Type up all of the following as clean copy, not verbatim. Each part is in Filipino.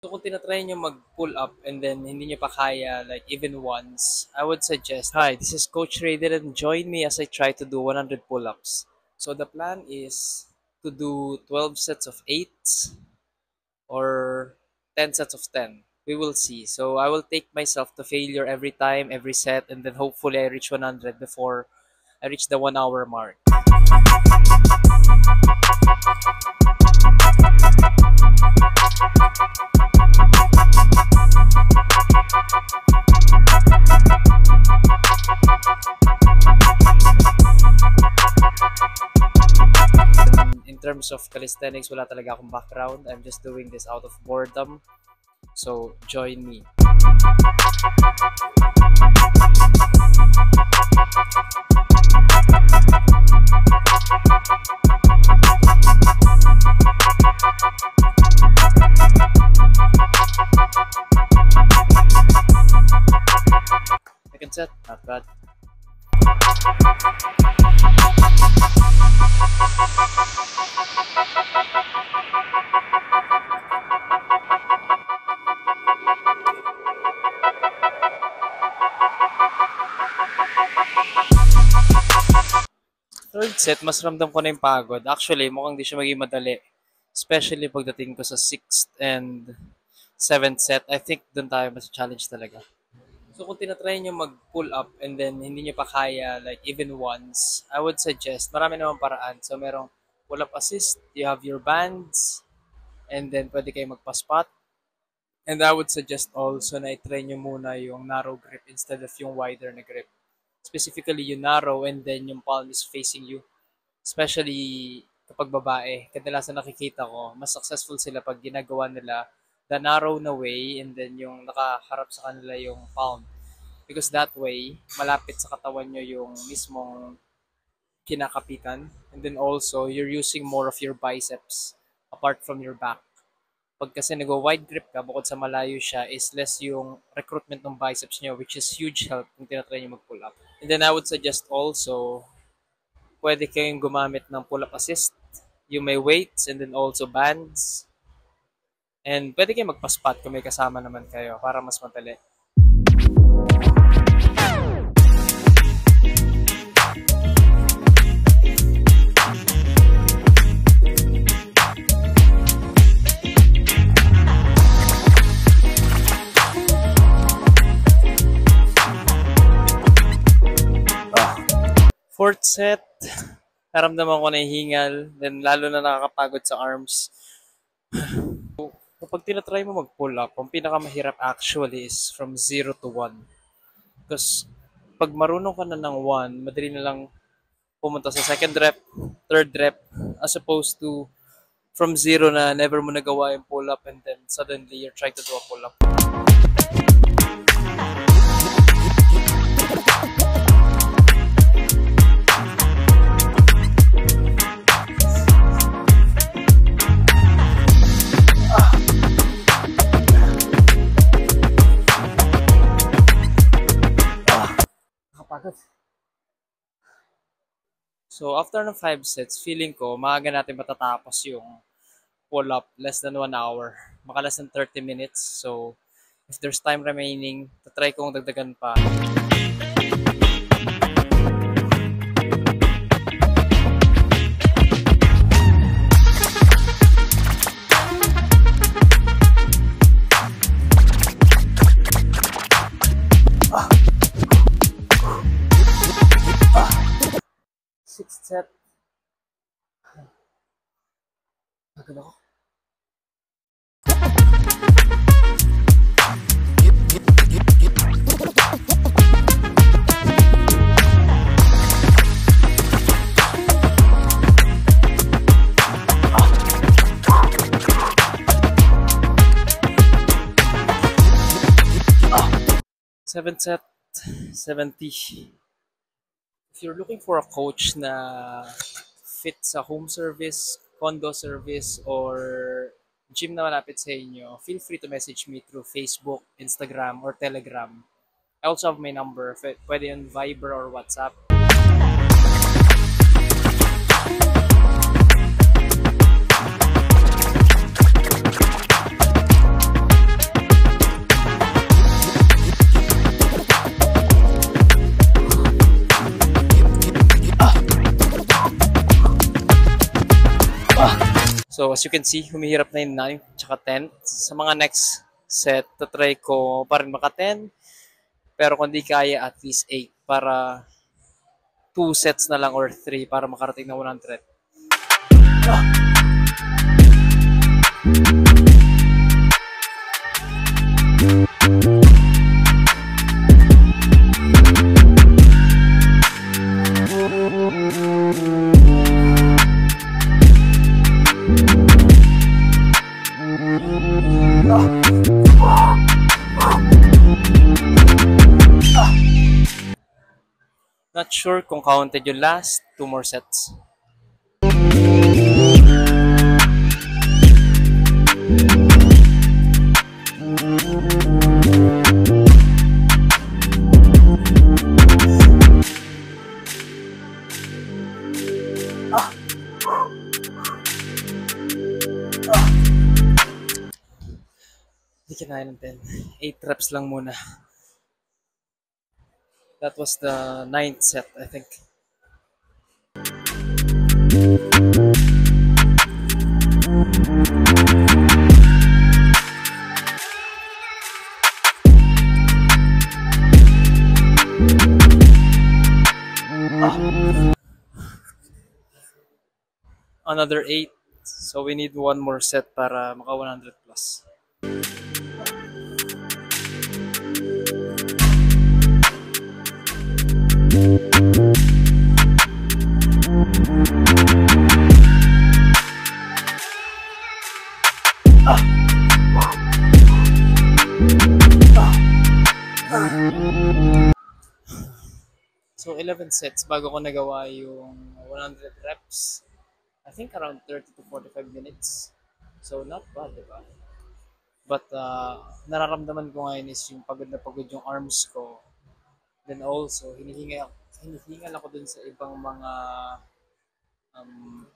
So kung tinatry nyo mag-pull up and then hindi nyo pa kaya like even once, I would suggest, hi, this is Coach Raider and join me as I try to do 100 pull-ups. So the plan is to do 12 sets of 8 or 10 sets of 10. We will see. So I will take myself to failure every time, every set, and then hopefully I reach 100 before I reach the 1 hour mark. In terms of calisthenics, wala talaga akong background. I'm just doing this out of boredom. So, join me. Second set, not bad. Third set, mas ramdam ko na yung pagod. Actually, mukhang di siya maging madali. Especially pagdating ko sa 6th and 7th set. I think dun tayo mas challenge talaga. So kung tinatry nyo mag-pull up and then hindi nyo pa kaya like even once, I would suggest, marami naman paraan. So merong pull-up assist, you have your bands, and then pwede kayo magpa-spot. And I would suggest also na i-try nyo muna yung narrow grip instead of yung wider na grip. Specifically yung narrow and then yung palm is facing you. Especially kapag babae, kadalasan nakikita ko, mas successful sila pag ginagawa nila the narrow na way and then yung nakaharap sa kanila yung palm. Because that way, malapit sa katawan nyo yung mismong kinakapitan. And then also, you're using more of your biceps apart from your back. Pag kasi nag-wide grip ka, bukod sa malayo siya, is less yung recruitment ng biceps nyo, which is huge help kung tinatry nyo mag-pull up. And then I would suggest also, pwede kayong gumamit ng pull-up assist, yung may weights and then also bands. And pwede kayong magpa-spot kung may kasama naman kayo para mas madali. Fourth set, naramdaman ko na yung hingal, then lalo na nakakapagod sa arms. Kapag tinatry mo mag-pull up, ang pinakamahirap actually is from 0 to 1. Because pag marunong ka na ng 1, madali na lang pumunta sa second rep, third rep, as opposed to from 0 na never mo nagawa yung pull up and then suddenly you're trying to do a pull up. So, after ng 5 sets, feeling ko, maaga natin matatapos yung pull-up less than 1 hour. Maka less than 30 minutes. So, if there's time remaining, tatry kong dagdagan pa. Sixth set. Agad ako. Seventh set, 70. If you're looking for a coach na fit sa home service, condo service, or gym na malapit sa inyo, feel free to message me through Facebook, Instagram, or Telegram. I also have my number. Pwede yun Viber or WhatsApp. So as you can see, humihirap na yung 9 tsaka 10. Sa mga next set, tatry ko pa rin maka 10. Pero kung di kaya, at least 8 para 2 sets na lang or 3 para makarating na 100. Not sure kung counted yung last 2 more sets. Hindi kinaya ng 10. 8 reps lang muna. That was the 9th set, I think. Another 8. So we need one more set para maka 100 plus. So 11 sets bago ko nagawa yung 100 reps. I think around 30 to 45 minutes. So not bad, diba? But nararamdaman ko ngayon is yung pagod na pagod yung arms ko. Then also, hinihingal ako dun sa ibang um,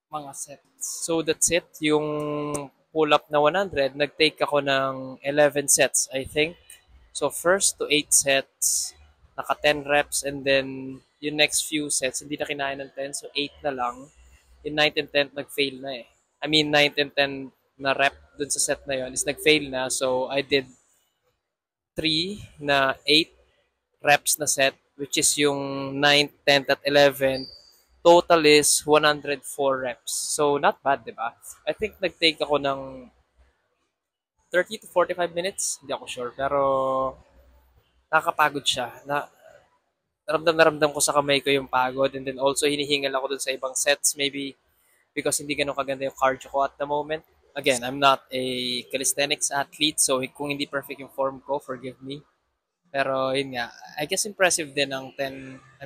mga sets. So that's it. Yung pull-up na 100, nag-take ako ng 11 sets, I think. So first to 8 sets, naka 10 reps, and then yung next few sets, hindi na kinaya ng 10, so 8 na lang. Yung 9th and 10th, nag-fail na eh. I mean, 9th and 10th na rep dun sa set na yon is nag-fail na. So I did 3 na 8 reps na set, which is yung 9th, 10th, at 11th. Total is 104 reps. So, not bad, di ba? I think nag-take ako ng 30 to 45 minutes. Hindi ako sure. Pero, nakakapagod siya. Na ramdam ko sa kamay ko yung pagod. And then also, hinihingal ako dun sa ibang sets. Maybe because hindi ganun kaganda yung cardio ko at the moment. Again, I'm not a calisthenics athlete. So, kung hindi perfect yung form ko, forgive me. Pero yun nga, I guess impressive din ang 100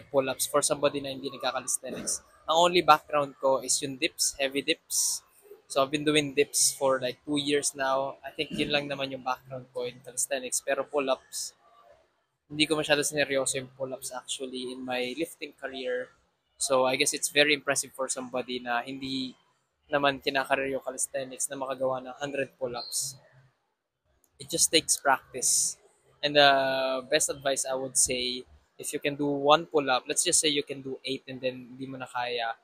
pull-ups for somebody na hindi nagka-calisthenics. Ang only background ko is yung dips, heavy dips. So I've been doing dips for like 2 years now. I think yun lang naman yung background ko in calisthenics. Pero pull-ups, hindi ko masyado sineryoso yung pull-ups actually in my lifting career. So I guess it's very impressive for somebody na hindi naman kinakareer yung calisthenics na makagawa ng 100 pull-ups. It just takes practice. And the best advice I would say, if you can do one pull-up, let's just say you can do 8 and then hindi mo na kaya,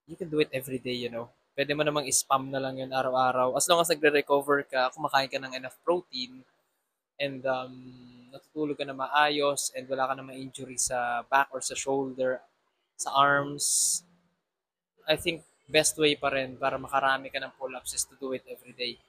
you can do it every day, you know. Pwede mo namang spam na lang yun araw-araw. As long as nagre-recover ka, kumakain ka ng enough protein, and natutulog ka na maayos, and wala ka na ma-injury sa back or sa shoulder, sa arms, I think best way pa rin para makarami ka ng pull-ups is to do it every day.